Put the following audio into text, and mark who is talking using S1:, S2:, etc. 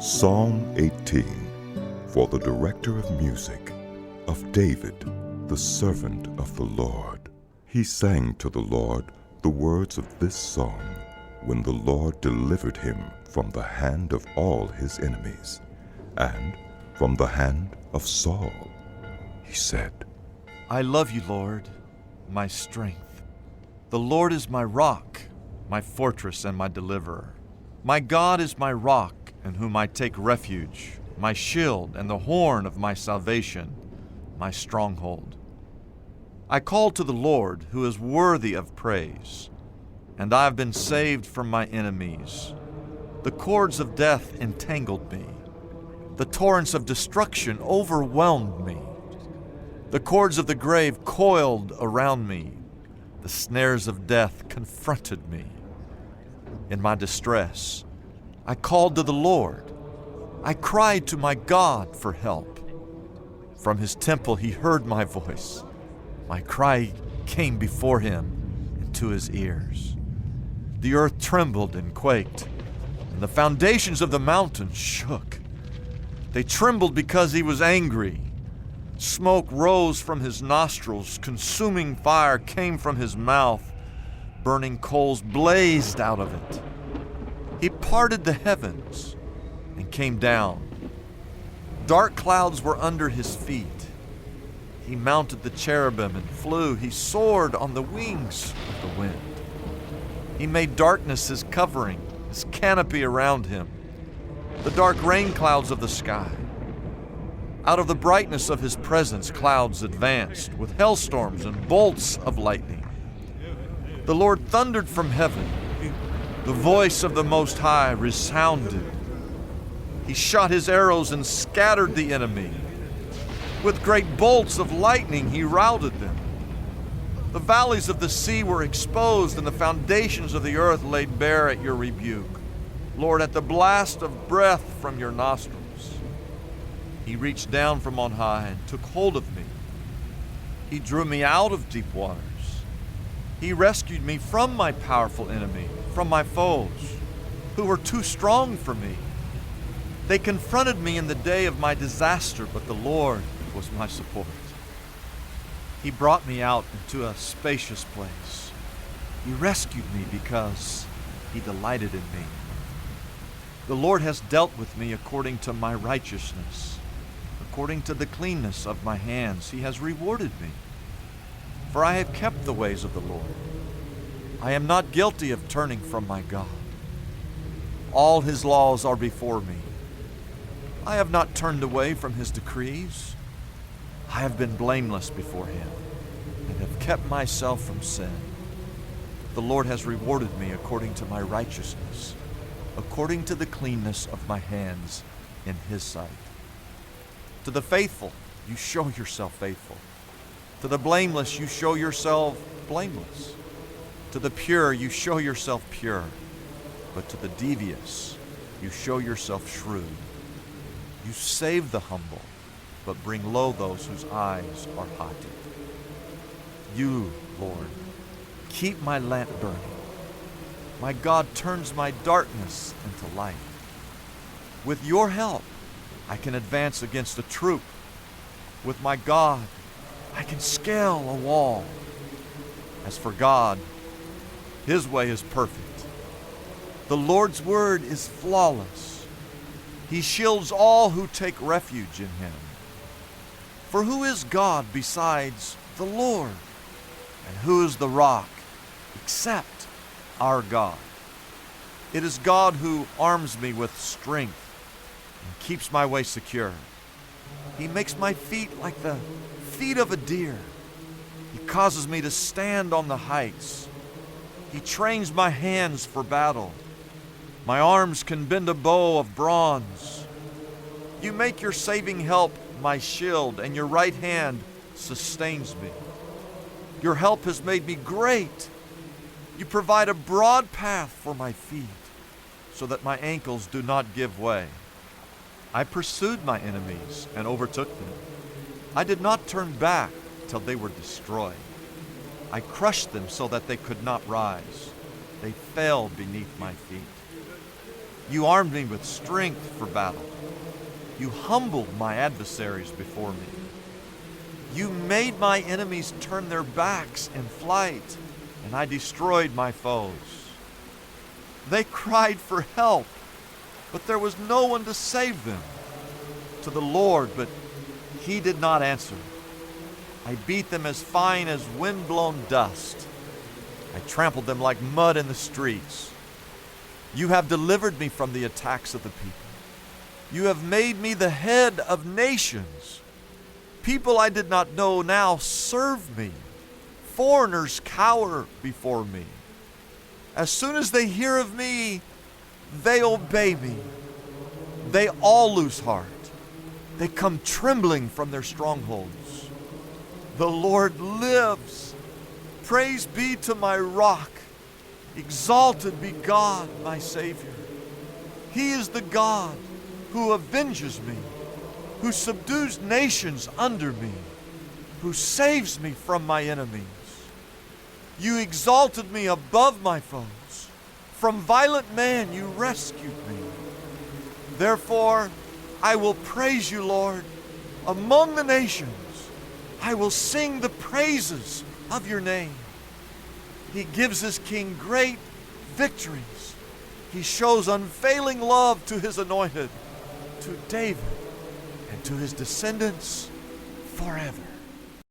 S1: Psalm 18, for the director of music, of David, the servant of the Lord. He sang to the Lord the words of this song when the Lord delivered him from the hand of all his enemies and from the hand of Saul. He said,
S2: I love you, Lord, my strength. The Lord is my rock, my fortress and my deliverer. My God is my rock, in whom I take refuge, my shield and the horn of my salvation, my stronghold. I called to the Lord, who is worthy of praise, and I have been saved from my enemies. The cords of death entangled me. The torrents of destruction overwhelmed me. The cords of the grave coiled around me. The snares of death confronted me. In my distress, I called to the Lord. I cried to my God for help. From his temple he heard my voice. My cry came before him into his ears. The earth trembled and quaked, and the foundations of the mountains shook. They trembled because he was angry. Smoke rose from his nostrils, consuming fire came from his mouth, burning coals blazed out of it. He parted the heavens and came down. Dark clouds were under his feet. He mounted the cherubim and flew. He soared on the wings of the wind. He made darkness his covering, his canopy around him, the dark rain clouds of the sky. Out of the brightness of his presence, clouds advanced with hailstorms and bolts of lightning. The Lord thundered from heaven. The voice of the Most High resounded. He shot his arrows and scattered the enemy. With great bolts of lightning, he routed them. The valleys of the sea were exposed, and the foundations of the earth laid bare at your rebuke. Lord, at the blast of breath from your nostrils. He reached down from on high and took hold of me. He drew me out of deep waters. He rescued me from my powerful enemy, from my foes, who were too strong for me. They confronted me in the day of my disaster, but the Lord was my support. He brought me out into a spacious place. He rescued me because he delighted in me. The Lord has dealt with me according to my righteousness. According to the cleanness of my hands, he has rewarded me. For I have kept the ways of the Lord. I am not guilty of turning from my God. All his laws are before me. I have not turned away from his decrees. I have been blameless before him and have kept myself from sin. The Lord has rewarded me according to my righteousness, according to the cleanness of my hands in his sight. To the faithful, you show yourself faithful. To the blameless, you show yourself blameless. To the pure, you show yourself pure. But to the devious, you show yourself shrewd. You save the humble, but bring low those whose eyes are haughty. You, Lord, keep my lamp burning. My God turns my darkness into light. With your help, I can advance against a troop. With my God, I can scale a wall. As for God, his way is perfect. The Lord's word is flawless. He shields all who take refuge in him. For who is God besides the Lord? And who is the rock except our God? It is God who arms me with strength and keeps my way secure. He makes my feet like the feet of a deer. He causes me to stand on the heights. He trains my hands for battle. My arms can bend a bow of bronze. You make your saving help my shield, and your right hand sustains me. Your help has made me great. You provide a broad path for my feet, so that my ankles do not give way. I pursued my enemies and overtook them. I did not turn back till they were destroyed. I crushed them so that they could not rise. They fell beneath my feet. You armed me with strength for battle. You humbled my adversaries before me. You made my enemies turn their backs in flight, and I destroyed my foes. They cried for help, but there was no one to save them. To the Lord, but He did not answer. I beat them as fine as wind-blown dust. I trampled them like mud in the streets. You have delivered me from the attacks of the people. You have made me the head of nations. People I did not know now serve me. Foreigners cower before me. As soon as they hear of me, they obey me. They all lose heart. They come trembling from their strongholds. The Lord lives. Praise be to my rock. Exalted be God, my Savior. He is the God who avenges me, who subdues nations under me, who saves me from my enemies. You exalted me above my foes. From violent man you rescued me. Therefore, I will praise you, Lord, among the nations. I will sing the praises of your name. He gives his king great victories. He shows unfailing love to his anointed, to David, and to his descendants forever.